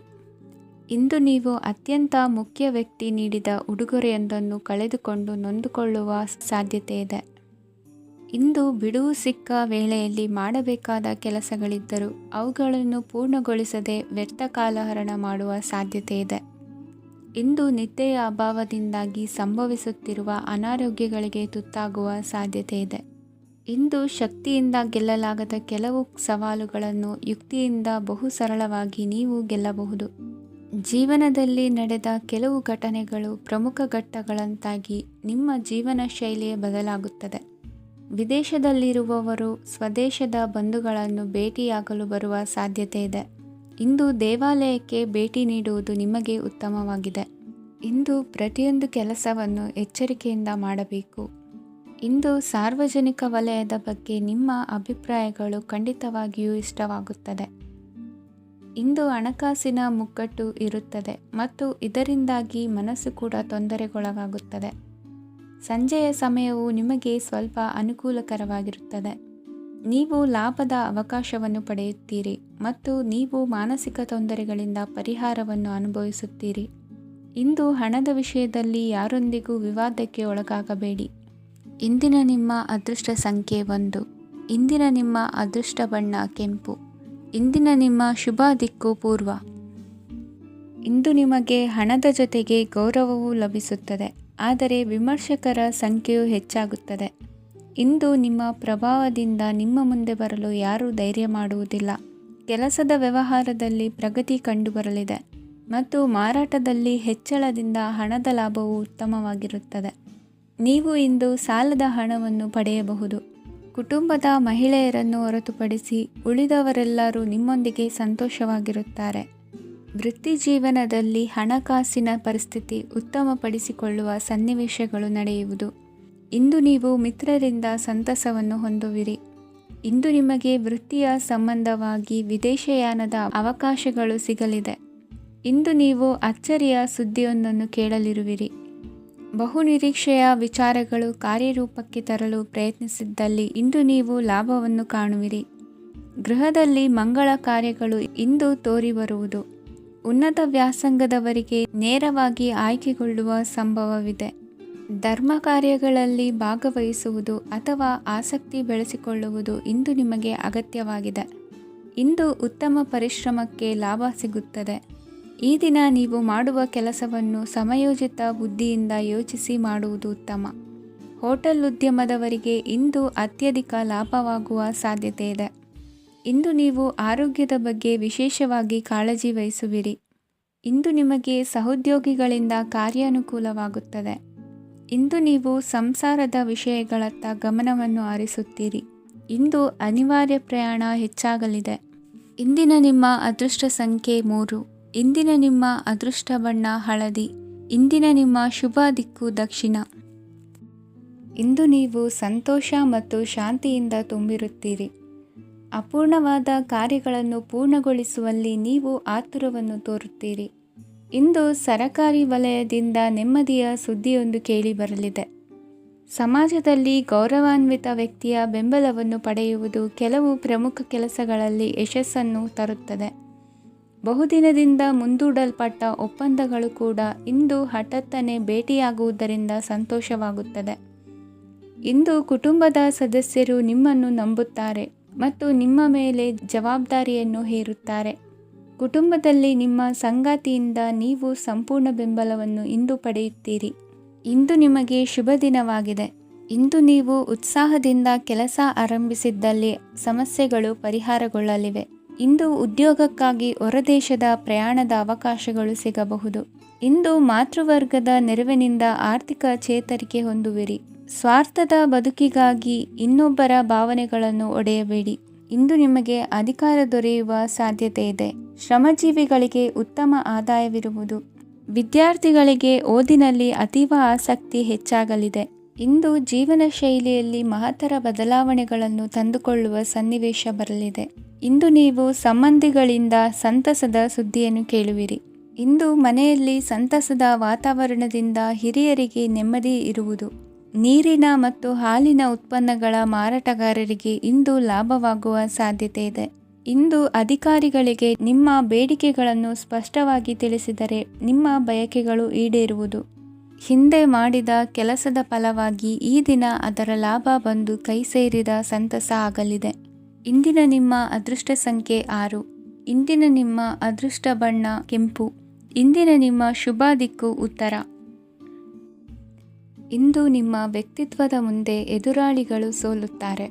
A: ಇಂದು ನೀವು ಅತ್ಯಂತ ಮುಖ್ಯ ವ್ಯಕ್ತಿ ನೀಡಿದ ಉಡುಗೊರೆಯೊಂದನ್ನು ಕಳೆದುಕೊಂಡು ನೊಂದುಕೊಳ್ಳುವ ಸಾಧ್ಯತೆ ಇದೆ. ಇಂದು ಬಿಡುವು ಸಿಕ್ಕ ವೇಳೆಯಲ್ಲಿ ಮಾಡಬೇಕಾದ ಕೆಲಸಗಳಿದ್ದರೂ ಅವುಗಳನ್ನು ಪೂರ್ಣಗೊಳಿಸದೆ ವ್ಯರ್ಥ ಕಾಲಹರಣ ಮಾಡುವ ಸಾಧ್ಯತೆ ಇದೆ. ಇಂದು ನಿದ್ದೆಯ ಅಭಾವದಿಂದಾಗಿ ಸಂಭವಿಸುತ್ತಿರುವ ಅನಾರೋಗ್ಯಗಳಿಗೆ ತುತ್ತಾಗುವ ಸಾಧ್ಯತೆ ಇದೆ. ಇಂದು ಶಕ್ತಿಯಿಂದ ಗೆಲ್ಲಲಾಗದ ಕೆಲವು ಸವಾಲುಗಳನ್ನು ಯುಕ್ತಿಯಿಂದ ಬಹು ಸರಳವಾಗಿ ನೀವು ಗೆಲ್ಲಬಹುದು. ಜೀವನದಲ್ಲಿ ನಡೆದ ಕೆಲವು ಘಟನೆಗಳು ಪ್ರಮುಖ ಘಟ್ಟಗಳಂತಾಗಿ ನಿಮ್ಮ ಜೀವನ ಶೈಲಿಯೇ ಬದಲಾಗುತ್ತದೆ. ವಿದೇಶದಲ್ಲಿರುವವರು ಸ್ವದೇಶದ ಬಂಧುಗಳನ್ನು ಭೇಟಿಯಾಗಲು ಬರುವ ಸಾಧ್ಯತೆ ಇದೆ. ಇಂದು ದೇವಾಲಯಕ್ಕೆ ಭೇಟಿ ನೀಡುವುದು ನಿಮಗೆ ಉತ್ತಮವಾಗಿದೆ. ಇಂದು ಪ್ರತಿಯೊಂದು ಕೆಲಸವನ್ನು ಎಚ್ಚರಿಕೆಯಿಂದ ಮಾಡಬೇಕು. ಇಂದು ಸಾರ್ವಜನಿಕ ವಲಯದ ಬಗ್ಗೆ ನಿಮ್ಮ ಅಭಿಪ್ರಾಯಗಳು ಖಂಡಿತವಾಗಿಯೂ ಇಷ್ಟವಾಗುತ್ತದೆ. ಇಂದು ಹಣಕಾಸಿನ ಮುಗ್ಗಟ್ಟು ಇರುತ್ತದೆ ಮತ್ತು ಇದರಿಂದಾಗಿ ಮನಸ್ಸು ಕೂಡ ತೊಂದರೆಗೊಳಗಾಗುತ್ತದೆ. ಸಂಜೆಯ ಸಮಯವು ನಿಮಗೆ ಸ್ವಲ್ಪ ಅನುಕೂಲಕರವಾಗಿರುತ್ತದೆ. ನೀವು ಲಾಭದ ಅವಕಾಶವನ್ನು ಪಡೆಯುತ್ತೀರಿ ಮತ್ತು ನೀವು ಮಾನಸಿಕ ತೊಂದರೆಗಳಿಂದ ಪರಿಹಾರವನ್ನು ಅನುಭವಿಸುತ್ತೀರಿ. ಇಂದು ಹಣದ ವಿಷಯದಲ್ಲಿ ಯಾರೊಂದಿಗೂ ವಿವಾದಕ್ಕೆ ಒಳಗಾಗಬೇಡಿ. ಇಂದಿನ ನಿಮ್ಮ ಅದೃಷ್ಟ ಸಂಖ್ಯೆ 1. ಇಂದಿನ ನಿಮ್ಮ ಅದೃಷ್ಟ ಬಣ್ಣ ಕೆಂಪು. ಇಂದಿನ ನಿಮ್ಮ ಶುಭ ದಿಕ್ಕು ಪೂರ್ವ. ಇಂದು ನಿಮಗೆ ಹಣದ ಜೊತೆಗೆ ಗೌರವವೂ ಲಭಿಸುತ್ತದೆ, ಆದರೆ ವಿಮರ್ಶಕರ ಸಂಖ್ಯೆಯು ಹೆಚ್ಚಾಗುತ್ತದೆ. ಇಂದು ನಿಮ್ಮ ಪ್ರಭಾವದಿಂದ ನಿಮ್ಮ ಮುಂದೆ ಬರಲು ಯಾರೂ ಧೈರ್ಯ ಮಾಡುವುದಿಲ್ಲ. ಕೆಲಸದ ವ್ಯವಹಾರದಲ್ಲಿ ಪ್ರಗತಿ ಕಂಡುಬರಲಿದೆ ಮತ್ತು ಮಾರಾಟದಲ್ಲಿ ಹೆಚ್ಚಳದಿಂದ ಹಣದ ಲಾಭವು ಉತ್ತಮವಾಗಿರುತ್ತದೆ. ನೀವು ಇಂದು ಸಾಲದ ಹಣವನ್ನು ಪಡೆಯಬಹುದು. ಕುಟುಂಬದ ಮಹಿಳೆಯರನ್ನು ಹೊರತುಪಡಿಸಿ ಉಳಿದವರೆಲ್ಲರೂ ನಿಮ್ಮೊಂದಿಗೆ ಸಂತೋಷವಾಗಿರುತ್ತಾರೆ. ವೃತ್ತಿ ಜೀವನದಲ್ಲಿ ಹಣಕಾಸಿನ ಪರಿಸ್ಥಿತಿ ಉತ್ತಮಪಡಿಸಿಕೊಳ್ಳುವ ಸನ್ನಿವೇಶಗಳು ನಡೆಯುವುದು. ಇಂದು ನೀವು ಮಿತ್ರರಿಂದ ಸಂತಸವನ್ನು ಹೊಂದುವಿರಿ. ಇಂದು ನಿಮಗೆ ವೃತ್ತಿಯ ಸಂಬಂಧವಾಗಿ ವಿದೇಶಯಾನದ ಅವಕಾಶಗಳು ಸಿಗಲಿದೆ. ಇಂದು ನೀವು ಅಚ್ಚರಿಯ ಸುದ್ದಿಯೊಂದನ್ನು ಕೇಳಲಿರುವಿರಿ. ಬಹುನಿರೀಕ್ಷೆಯ ವಿಚಾರಗಳು ಕಾರ್ಯರೂಪಕ್ಕೆ ತರಲು ಪ್ರಯತ್ನಿಸಿದ್ದಲ್ಲಿ ಇಂದು ನೀವು ಲಾಭವನ್ನು ಕಾಣುವಿರಿ. ಗೃಹದಲ್ಲಿ ಮಂಗಳ ಕಾರ್ಯಗಳು ಇಂದು ತೋರಿ ಬರುವುದು. ಉನ್ನತ ವ್ಯಾಸಂಗದವರಿಗೆ ನೇರವಾಗಿ ಆಯ್ಕೆಗೊಳ್ಳುವ ಸಂಭವವಿದೆ. ಧರ್ಮ ಕಾರ್ಯಗಳಲ್ಲಿ ಭಾಗವಹಿಸುವುದು ಅಥವಾ ಆಸಕ್ತಿ ಬೆಳೆಸಿಕೊಳ್ಳುವುದು ಇಂದು ನಿಮಗೆ ಅಗತ್ಯವಾಗಿದೆ. ಇಂದು ಉತ್ತಮ ಪರಿಶ್ರಮಕ್ಕೆ ಲಾಭ ಸಿಗುತ್ತದೆ. ಈ ದಿನ ನೀವು ಮಾಡುವ ಕೆಲಸವನ್ನು ಸಮಯೋಚಿತ ಬುದ್ಧಿಯಿಂದ ಯೋಚಿಸಿ ಮಾಡುವುದು ಉತ್ತಮ. ಹೋಟೆಲ್ ಉದ್ಯಮದವರಿಗೆ ಇಂದು ಅತ್ಯಧಿಕ ಲಾಭವಾಗುವ ಸಾಧ್ಯತೆ ಇದೆ. ಇಂದು ನೀವು ಆರೋಗ್ಯದ ಬಗ್ಗೆ ವಿಶೇಷವಾಗಿ ಕಾಳಜಿ ವಹಿಸುವಿರಿ. ಇಂದು ನಿಮಗೆ ಸಹೋದ್ಯೋಗಿಗಳಿಂದ ಕಾರ್ಯಾನುಕೂಲವಾಗುತ್ತದೆ. ಇಂದು ನೀವು ಸಂಸಾರದ ವಿಷಯಗಳತ್ತ ಗಮನವನ್ನು ಹರಿಸುತ್ತೀರಿ. ಇಂದು ಅನಿವಾರ್ಯ ಪ್ರಯಾಣ ಹೆಚ್ಚಾಗಲಿದೆ. ಇಂದಿನ ನಿಮ್ಮ ಅದೃಷ್ಟ ಸಂಖ್ಯೆ 3. ಇಂದಿನ ನಿಮ್ಮ ಅದೃಷ್ಟ ಬಣ್ಣ ಹಳದಿ. ಇಂದಿನ ನಿಮ್ಮ ಶುಭ ದಿಕ್ಕು ದಕ್ಷಿಣ. ಇಂದು ನೀವು ಸಂತೋಷ ಮತ್ತು ಶಾಂತಿಯಿಂದ ತುಂಬಿರುತ್ತೀರಿ. ಅಪೂರ್ಣವಾದ ಕಾರ್ಯಗಳನ್ನು ಪೂರ್ಣಗೊಳಿಸುವಲ್ಲಿ ನೀವು ಆತುರವನ್ನು ತೋರುತ್ತೀರಿ. ಇಂದು ಸರಕಾರಿ ವಲಯದಿಂದ ನೆಮ್ಮದಿಯ ಸುದ್ದಿಯೊಂದು ಕೇಳಿಬರಲಿದೆ. ಸಮಾಜದಲ್ಲಿ ಗೌರವಾನ್ವಿತ ವ್ಯಕ್ತಿಯ ಬೆಂಬಲವನ್ನು ಪಡೆಯುವುದು ಕೆಲವು ಪ್ರಮುಖ ಕೆಲಸಗಳಲ್ಲಿ ಯಶಸ್ಸನ್ನು ತರುತ್ತದೆ. ಬಹುದಿನದಿಂದ ಮುಂದೂಡಲ್ಪಟ್ಟ ಒಪ್ಪಂದಗಳು ಕೂಡ ಇಂದು ಹಠಾತ್ತನೆ ಭೇಟಿಯಾಗುವುದರಿಂದ ಸಂತೋಷವಾಗುತ್ತದೆ. ಇಂದು ಕುಟುಂಬದ ಸದಸ್ಯರು ನಿಮ್ಮನ್ನು ನಂಬುತ್ತಾರೆ ಮತ್ತು ನಿಮ್ಮ ಮೇಲೆ ಜವಾಬ್ದಾರಿಯನ್ನು ಹೇರುತ್ತಾರೆ. ಕುಟುಂಬದಲ್ಲಿ ನಿಮ್ಮ ಸಂಗಾತಿಯಿಂದ ನೀವು ಸಂಪೂರ್ಣ ಬೆಂಬಲವನ್ನು ಇಂದು ಪಡೆಯುತ್ತೀರಿ. ಇಂದು ನಿಮಗೆ ಶುಭ ದಿನವಾಗಿದೆ. ಇಂದು ನೀವು ಉತ್ಸಾಹದಿಂದ ಕೆಲಸ ಆರಂಭಿಸಿದ್ದಲ್ಲಿ ಸಮಸ್ಯೆಗಳು ಪರಿಹಾರಗೊಳ್ಳಲಿವೆ. ಇಂದು ಉದ್ಯೋಗಕ್ಕಾಗಿ ಹೊರದೇಶದ ಪ್ರಯಾಣದ ಅವಕಾಶಗಳು ಸಿಗಬಹುದು. ಇಂದು ಮಾತೃವರ್ಗದ ನೆರವಿನಿಂದ ಆರ್ಥಿಕ ಚೇತರಿಕೆ ಹೊಂದುವಿರಿ. ಸ್ವಾರ್ಥದ ಬದುಕಿಗಾಗಿ ಇನ್ನೊಬ್ಬರ ಭಾವನೆಗಳನ್ನು ಒಡೆಯಬೇಡಿ. ಇಂದು ನಿಮಗೆ ಅಧಿಕಾರ ದೊರೆಯುವ ಸಾಧ್ಯತೆ ಇದೆ. ಶ್ರಮಜೀವಿಗಳಿಗೆ ಉತ್ತಮ ಆದಾಯವಿರುವುದು. ವಿದ್ಯಾರ್ಥಿಗಳಿಗೆ ಓದಿನಲ್ಲಿ ಅತೀವ ಆಸಕ್ತಿ ಹೆಚ್ಚಾಗಲಿದೆ. ಇಂದು ಜೀವನ ಶೈಲಿಯಲ್ಲಿ ಮಹತ್ತರ ಬದಲಾವಣೆಗಳನ್ನು ತಂದುಕೊಳ್ಳುವ ಸನ್ನಿವೇಶ ಬರಲಿದೆ. ಇಂದು ನೀವು ಸಂಬಂಧಿಗಳಿಂದ ಸಂತಸದ ಸುದ್ದಿಯನ್ನು ಕೇಳುವಿರಿ. ಇಂದು ಮನೆಯಲ್ಲಿ ಸಂತಸದ ವಾತಾವರಣದಿಂದ ಹಿರಿಯರಿಗೆ ನೆಮ್ಮದಿ ಇರುವುದು. ನೀರಿನ ಮತ್ತು ಹಾಲಿನ ಉತ್ಪನ್ನಗಳ ಮಾರಾಟಗಾರರಿಗೆ ಇಂದು ಲಾಭವಾಗುವ ಸಾಧ್ಯತೆ ಇದೆ. ಇಂದು ಅಧಿಕಾರಿಗಳಿಗೆ ನಿಮ್ಮ ಬೇಡಿಕೆಗಳನ್ನು ಸ್ಪಷ್ಟವಾಗಿ ತಿಳಿಸಿದರೆ ನಿಮ್ಮ ಬಯಕೆಗಳು ಈಡೇರುವುದು. ಹಿಂದೆ ಮಾಡಿದ ಕೆಲಸದ ಫಲವಾಗಿ ಈ ದಿನ ಅದರ ಲಾಭ ಬಂದು ಕೈ ಸೇರಿದ ಸಂತಸ ಆಗಲಿದೆ. ಇಂದಿನ ನಿಮ್ಮ ಅದೃಷ್ಟ ಸಂಖ್ಯೆ 6. ಇಂದಿನ ನಿಮ್ಮ ಅದೃಷ್ಟ ಬಣ್ಣ ಕೆಂಪು. ಇಂದಿನ ನಿಮ್ಮ ಶುಭ ದಿಕ್ಕು ಉತ್ತರ. ಇಂದು ನಿಮ್ಮ ವ್ಯಕ್ತಿತ್ವದ ಮುಂದೆ ಎದುರಾಳಿಗಳು ಸೋಲುತ್ತಾರೆ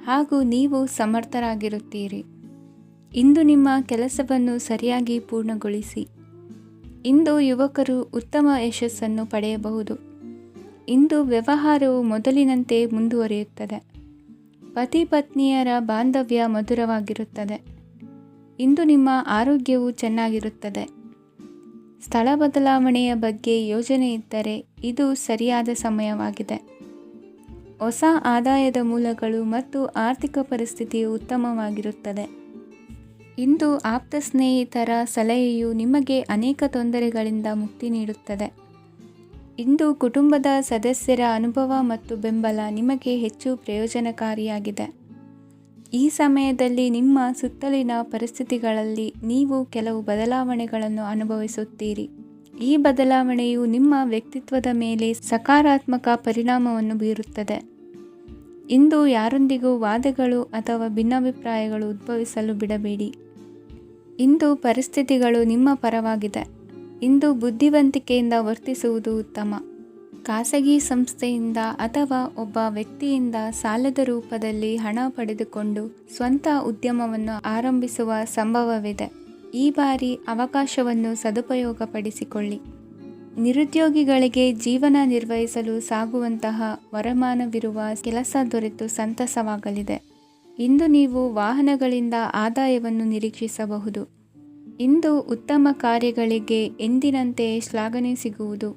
A: ಹಾಗೂ ನೀವು ಸಮರ್ಥರಾಗಿರುತ್ತೀರಿ. ಇಂದು ನಿಮ್ಮ ಕೆಲಸವನ್ನು ಸರಿಯಾಗಿ ಪೂರ್ಣಗೊಳಿಸಿ. ಇಂದು ಯುವಕರು ಉತ್ತಮ ಯಶಸ್ಸನ್ನು ಪಡೆಯಬಹುದು. ಇಂದು ವ್ಯವಹಾರವು ಮೊದಲಿನಂತೆ ಮುಂದುವರಿಯುತ್ತದೆ. ಪತಿ ಪತ್ನಿಯರ ಬಾಂಧವ್ಯ ಮಧುರವಾಗಿರುತ್ತದೆ. ಇಂದು ನಿಮ್ಮ ಆರೋಗ್ಯವು ಚೆನ್ನಾಗಿರುತ್ತದೆ. ಸ್ಥಳ ಬದಲಾವಣೆಯ ಬಗ್ಗೆ ಯೋಜನೆ ಇದ್ದರೆ ಇದು ಸರಿಯಾದ ಸಮಯವಾಗಿದೆ. ಹೊಸ ಆದಾಯದ ಮೂಲಗಳು ಮತ್ತು ಆರ್ಥಿಕ ಪರಿಸ್ಥಿತಿಯು ಉತ್ತಮವಾಗಿರುತ್ತದೆ. ಇಂದು ಆಪ್ತ ಸ್ನೇಹಿತರ ಸಲಹೆಯು ನಿಮಗೆ ಅನೇಕ ತೊಂದರೆಗಳಿಂದ ಮುಕ್ತಿ ನೀಡುತ್ತದೆ. ಇಂದು ಕುಟುಂಬದ ಸದಸ್ಯರ ಅನುಭವ ಮತ್ತು ಬೆಂಬಲ ನಿಮಗೆ ಹೆಚ್ಚು ಪ್ರಯೋಜನಕಾರಿಯಾಗಿದೆ. ಈ ಸಮಯದಲ್ಲಿ ನಿಮ್ಮ ಸುತ್ತಲಿನ ಪರಿಸ್ಥಿತಿಗಳಲ್ಲಿ ನೀವು ಕೆಲವು ಬದಲಾವಣೆಗಳನ್ನು ಅನುಭವಿಸುತ್ತೀರಿ. ಈ ಬದಲಾವಣೆಯು ನಿಮ್ಮ ವ್ಯಕ್ತಿತ್ವದ ಮೇಲೆ ಸಕಾರಾತ್ಮಕ ಪರಿಣಾಮವನ್ನು ಬೀರುತ್ತದೆ. ಇಂದು ಯಾರೊಂದಿಗೂ ವಾದಗಳು ಅಥವಾ ಭಿನ್ನಾಭಿಪ್ರಾಯಗಳು ಉದ್ಭವಿಸಲು ಬಿಡಬೇಡಿ. ಇಂದು ಪರಿಸ್ಥಿತಿಗಳು ನಿಮ್ಮ ಪರವಾಗಿದೆ. ಇಂದು ಬುದ್ಧಿವಂತಿಕೆಯಿಂದ ವರ್ತಿಸುವುದು ಉತ್ತಮ. ಖಾಸಗಿ ಸಂಸ್ಥೆಯಿಂದ ಅಥವಾ ಒಬ್ಬ ವ್ಯಕ್ತಿಯಿಂದ ಸಾಲದ ರೂಪದಲ್ಲಿ ಹಣ ಪಡೆದುಕೊಂಡು ಸ್ವಂತ ಉದ್ಯಮವನ್ನು ಆರಂಭಿಸುವ ಸಂಭವವಿದೆ. ಈ ಬಾರಿ ಅವಕಾಶವನ್ನು ಸದುಪಯೋಗಪಡಿಸಿಕೊಳ್ಳಿ. ನಿರುದ್ಯೋಗಿಗಳಿಗೆ ಜೀವನ ನಿರ್ವಹಿಸಲು ಸಾಗುವಂತಹ ವರಮಾನವಿರುವ ಕೆಲಸ ದೊರೆತು ಸಂತಸವಾಗಲಿದೆ. ಇಂದು ನೀವು ವಾಹನಗಳಿಂದ ಆದಾಯವನ್ನು ನಿರೀಕ್ಷಿಸಬಹುದು. ಇಂದು ಉತ್ತಮ ಕಾರ್ಯಗಳಿಗೆ ಎಂದಿನಂತೆಯೇ ಶ್ಲಾಘನೆ ಸಿಗುವುದು.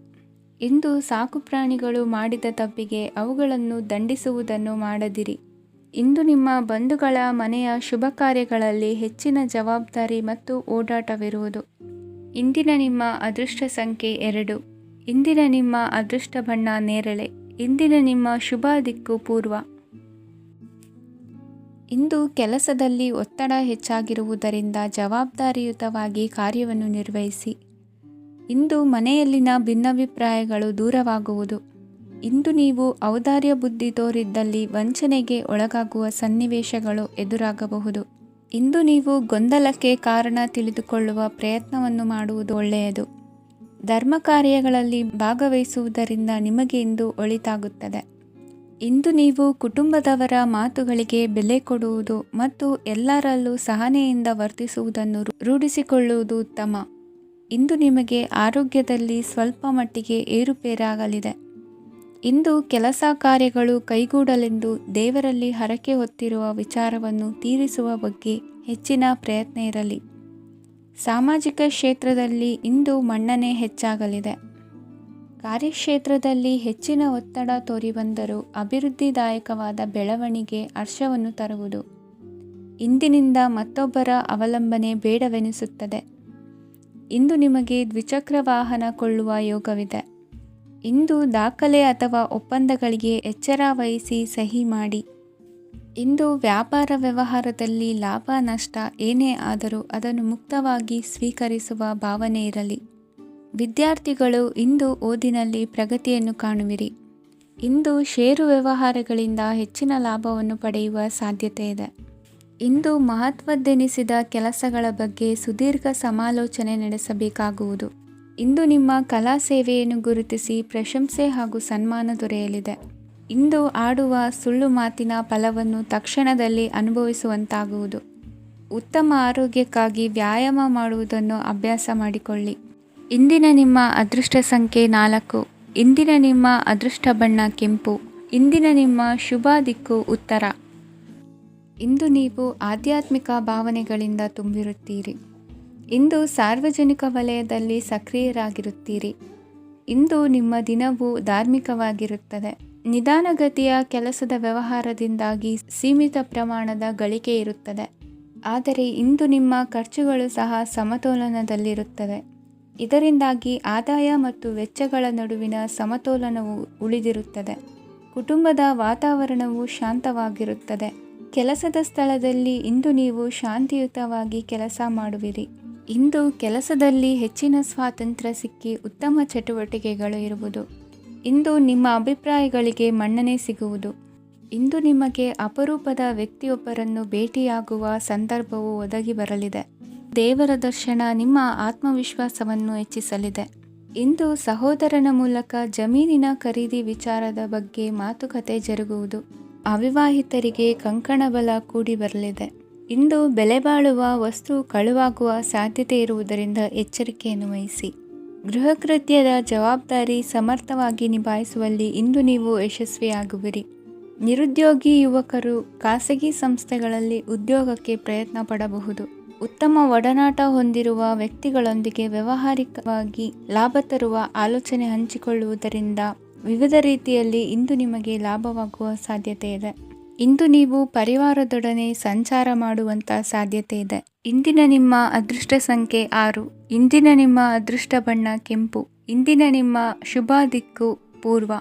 A: ಇಂದು ಸಾಕುಪ್ರಾಣಿಗಳು ಮಾಡಿದ ತಪ್ಪಿಗೆ ಅವುಗಳನ್ನು ದಂಡಿಸುವುದನ್ನು ಮಾಡದಿರಿ. ಇಂದು ನಿಮ್ಮ ಬಂಧುಗಳ ಮನೆಯ ಶುಭ ಕಾರ್ಯಗಳಲ್ಲಿ ಹೆಚ್ಚಿನ ಜವಾಬ್ದಾರಿ ಮತ್ತು ಓಡಾಟವಿರುವುದು. ಇಂದಿನ ನಿಮ್ಮ ಅದೃಷ್ಟ ಸಂಖ್ಯೆ 2. ಇಂದಿನ ನಿಮ್ಮ ಅದೃಷ್ಟ ಬಣ್ಣ ನೇರಳೆ. ಇಂದಿನ ನಿಮ್ಮ ಶುಭ ದಿಕ್ಕು ಪೂರ್ವ. ಇಂದು ಕೆಲಸದಲ್ಲಿ ಒತ್ತಡ ಹೆಚ್ಚಾಗಿರುವುದರಿಂದ ಜವಾಬ್ದಾರಿಯುತವಾಗಿ ಕಾರ್ಯವನ್ನು ನಿರ್ವಹಿಸಿ. ಇಂದು ಮನೆಯಲ್ಲಿನ ಭಿನ್ನಾಭಿಪ್ರಾಯಗಳು ದೂರವಾಗುವುದು. ಇಂದು ನೀವು ಔದಾರ್ಯ ಬುದ್ಧಿ ತೋರಿದ್ದಲ್ಲಿ ವಂಚನೆಗೆ ಒಳಗಾಗುವ ಸನ್ನಿವೇಶಗಳು ಎದುರಾಗಬಹುದು. ಇಂದು ನೀವು ಗೊಂದಲಕ್ಕೆ ಕಾರಣ ತಿಳಿದುಕೊಳ್ಳುವ ಪ್ರಯತ್ನವನ್ನು ಮಾಡುವುದು ಒಳ್ಳೆಯದು. ಧರ್ಮ ಕಾರ್ಯಗಳಲ್ಲಿ ಭಾಗವಹಿಸುವುದರಿಂದ ನಿಮಗೆ ಇಂದು ಒಳಿತಾಗುತ್ತದೆ. ಇಂದು ನೀವು ಕುಟುಂಬದವರ ಮಾತುಗಳಿಗೆ ಬೆಲೆ ಕೊಡುವುದು ಮತ್ತು ಎಲ್ಲರಲ್ಲೂ ಸಹನೆಯಿಂದ ವರ್ತಿಸುವುದನ್ನು ರೂಢಿಸಿಕೊಳ್ಳುವುದು ಉತ್ತಮ. ಇಂದು ನಿಮಗೆ ಆರೋಗ್ಯದಲ್ಲಿ ಸ್ವಲ್ಪ ಮಟ್ಟಿಗೆ ಏರುಪೇರಾಗಲಿದೆ. ಇಂದು ಕೆಲಸ ಕಾರ್ಯಗಳು ಕೈಗೂಡಲೆಂದು ದೇವರಲ್ಲಿ ಹರಕೆ ಹೊತ್ತಿರುವ ವಿಚಾರವನ್ನು ತೀರಿಸುವ ಬಗ್ಗೆ ಹೆಚ್ಚಿನ ಪ್ರಯತ್ನ ಇರಲಿ. ಸಾಮಾಜಿಕ ಕ್ಷೇತ್ರದಲ್ಲಿ ಇಂದು ಮನ್ನಣೆ ಹೆಚ್ಚಾಗಲಿದೆ. ಕಾರ್ಯಕ್ಷೇತ್ರದಲ್ಲಿ ಹೆಚ್ಚಿನ ಒತ್ತಡ ತೋರಿಬಂದರೂ ಅಭಿವೃದ್ಧಿದಾಯಕವಾದ ಬೆಳವಣಿಗೆ ಹರ್ಷವನ್ನು ತರುವುದು. ಇಂದಿನಿಂದ ಮತ್ತೊಬ್ಬರ ಅವಲಂಬನೆ ಬೇಡವೆನಿಸುತ್ತದೆ. ಇಂದು ನಿಮಗೆ ದ್ವಿಚಕ್ರ ವಾಹನ ಕೊಳ್ಳುವ ಯೋಗವಿದೆ. ಇಂದು ದಾಖಲೆ ಅಥವಾ ಒಪ್ಪಂದಗಳಿಗೆ ಎಚ್ಚರ ವಹಿಸಿ ಸಹಿ ಮಾಡಿ. ಇಂದು ವ್ಯಾಪಾರ ವ್ಯವಹಾರದಲ್ಲಿ ಲಾಭ ನಷ್ಟ ಏನೇ ಆದರೂ ಅದನ್ನು ಮುಕ್ತವಾಗಿ ಸ್ವೀಕರಿಸುವ ಭಾವನೆ ಇರಲಿ. ವಿದ್ಯಾರ್ಥಿಗಳು ಇಂದು ಓದಿನಲ್ಲಿ ಪ್ರಗತಿಯನ್ನು ಕಾಣುವಿರಿ. ಇಂದು ಷೇರು ವ್ಯವಹಾರಗಳಿಂದ ಹೆಚ್ಚಿನ ಲಾಭವನ್ನು ಪಡೆಯುವ ಸಾಧ್ಯತೆ ಇದೆ. ಇಂದು ಮಹತ್ವದ್ದೆನಿಸಿದ ಕೆಲಸಗಳ ಬಗ್ಗೆ ಸುದೀರ್ಘ ಸಮಾಲೋಚನೆ ನಡೆಸಬೇಕಾಗುವುದು. ಇಂದು ನಿಮ್ಮ ಕಲಾ ಸೇವೆಯನ್ನು ಗುರುತಿಸಿ ಪ್ರಶಂಸೆ ಹಾಗೂ ಸನ್ಮಾನ ದೊರೆಯಲಿದೆ. ಇಂದು ಆಡುವ ಸುಳ್ಳು ಮಾತಿನ ಫಲವನ್ನು ತಕ್ಷಣದಲ್ಲಿ ಅನುಭವಿಸುವಂತಾಗುವುದು. ಉತ್ತಮ ಆರೋಗ್ಯಕ್ಕಾಗಿ ವ್ಯಾಯಾಮ ಮಾಡುವುದನ್ನು ಅಭ್ಯಾಸ ಮಾಡಿಕೊಳ್ಳಿ. ಇಂದಿನ ನಿಮ್ಮ ಅದೃಷ್ಟ ಸಂಖ್ಯೆ 4. ಇಂದಿನ ನಿಮ್ಮ ಅದೃಷ್ಟ ಬಣ್ಣ ಕೆಂಪು. ಇಂದಿನ ನಿಮ್ಮ ಶುಭ ದಿಕ್ಕು ಉತ್ತರ. ಇಂದು ನೀವು ಆಧ್ಯಾತ್ಮಿಕ ಭಾವನೆಗಳಿಂದ ತುಂಬಿರುತ್ತೀರಿ. ಇಂದು ಸಾರ್ವಜನಿಕ ವಲಯದಲ್ಲಿ ಸಕ್ರಿಯರಾಗಿರುತ್ತೀರಿ. ಇಂದು ನಿಮ್ಮ ದಿನವು ಧಾರ್ಮಿಕವಾಗಿರುತ್ತದೆ. ನಿಧಾನಗತಿಯ ಕೆಲಸದ ವ್ಯವಹಾರದಿಂದಾಗಿ ಸೀಮಿತ ಪ್ರಮಾಣದ ಗಳಿಕೆ ಇರುತ್ತದೆ. ಆದರೆ ಇಂದು ನಿಮ್ಮ ಖರ್ಚುಗಳು ಸಹ ಸಮತೋಲನದಲ್ಲಿರುತ್ತವೆ. ಇದರಿಂದಾಗಿ ಆದಾಯ ಮತ್ತು ವೆಚ್ಚಗಳ ನಡುವಿನ ಸಮತೋಲನವು ಉಳಿದಿರುತ್ತದೆ. ಕುಟುಂಬದ ವಾತಾವರಣವು ಶಾಂತವಾಗಿರುತ್ತದೆ. ಕೆಲಸದ ಸ್ಥಳದಲ್ಲಿ ಇಂದು ನೀವು ಶಾಂತಿಯುತವಾಗಿ ಕೆಲಸ ಮಾಡುವಿರಿ. ಇಂದು ಕೆಲಸದಲ್ಲಿ ಹೆಚ್ಚಿನ ಸ್ವಾತಂತ್ರ್ಯ ಸಿಕ್ಕಿ ಉತ್ತಮ ಚಟುವಟಿಕೆಗಳು ಇರುವುದು. ಇಂದು ನಿಮ್ಮ ಅಭಿಪ್ರಾಯಗಳಿಗೆ ಮನ್ನಣೆ ಸಿಗುವುದು. ಇಂದು ನಿಮಗೆ ಅಪರೂಪದ ವ್ಯಕ್ತಿಯೊಬ್ಬರನ್ನು ಭೇಟಿಯಾಗುವ ಸಂದರ್ಭವು ಒದಗಿ ಬರಲಿದೆ. ದೇವರ ದರ್ಶನ ನಿಮ್ಮ ಆತ್ಮವಿಶ್ವಾಸವನ್ನು ಹೆಚ್ಚಿಸಲಿದೆ. ಇಂದು ಸಹೋದರನ ಮೂಲಕ ಜಮೀನಿನ ಖರೀದಿ ವಿಚಾರದ ಬಗ್ಗೆ ಮಾತುಕತೆ ಜರುಗುವುದು. ಅವಿವಾಹಿತರಿಗೆ ಕಂಕಣ ಬಲ ಕೂಡಿ ಬರಲಿದೆ. ಇಂದು ಬೆಲೆ ಬಾಳುವ ವಸ್ತು ಕಳುವಾಗುವ ಸಾಧ್ಯತೆ ಇರುವುದರಿಂದ ಎಚ್ಚರಿಕೆಯನ್ನು ವಹಿಸಿ. ಗೃಹ ಕೃತ್ಯದ ಜವಾಬ್ದಾರಿ ಸಮರ್ಥವಾಗಿ ನಿಭಾಯಿಸುವಲ್ಲಿ ಇಂದು ನೀವು ಯಶಸ್ವಿಯಾಗುವಿರಿ. ನಿರುದ್ಯೋಗಿ ಯುವಕರು ಖಾಸಗಿ ಸಂಸ್ಥೆಗಳಲ್ಲಿ ಉದ್ಯೋಗಕ್ಕೆ ಪ್ರಯತ್ನ ಪಡಬಹುದು. ಉತ್ತಮ ಒಡನಾಟ ಹೊಂದಿರುವ ವ್ಯಕ್ತಿಗಳೊಂದಿಗೆ ವ್ಯಾವಹಾರಿಕವಾಗಿ ಲಾಭ ತರುವ ಆಲೋಚನೆ ಹಂಚಿಕೊಳ್ಳುವುದರಿಂದ ವಿವಿಧ ರೀತಿಯಲ್ಲಿ ಇಂದು ನಿಮಗೆ ಲಾಭವಾಗುವ ಸಾಧ್ಯತೆ ಇದೆ. ಇಂದು ನೀವು ಪರಿವಾರದೊಡನೆ ಸಂಚಾರ ಮಾಡುವಂಥ ಸಾಧ್ಯತೆ ಇದೆ. ಇಂದಿನ ನಿಮ್ಮ ಅದೃಷ್ಟ ಸಂಖ್ಯೆ 6. ಇಂದಿನ ನಿಮ್ಮ ಅದೃಷ್ಟ ಬಣ್ಣ ಕೆಂಪು. ಇಂದಿನ ನಿಮ್ಮ ಶುಭ ದಿಕ್ಕು ಪೂರ್ವ.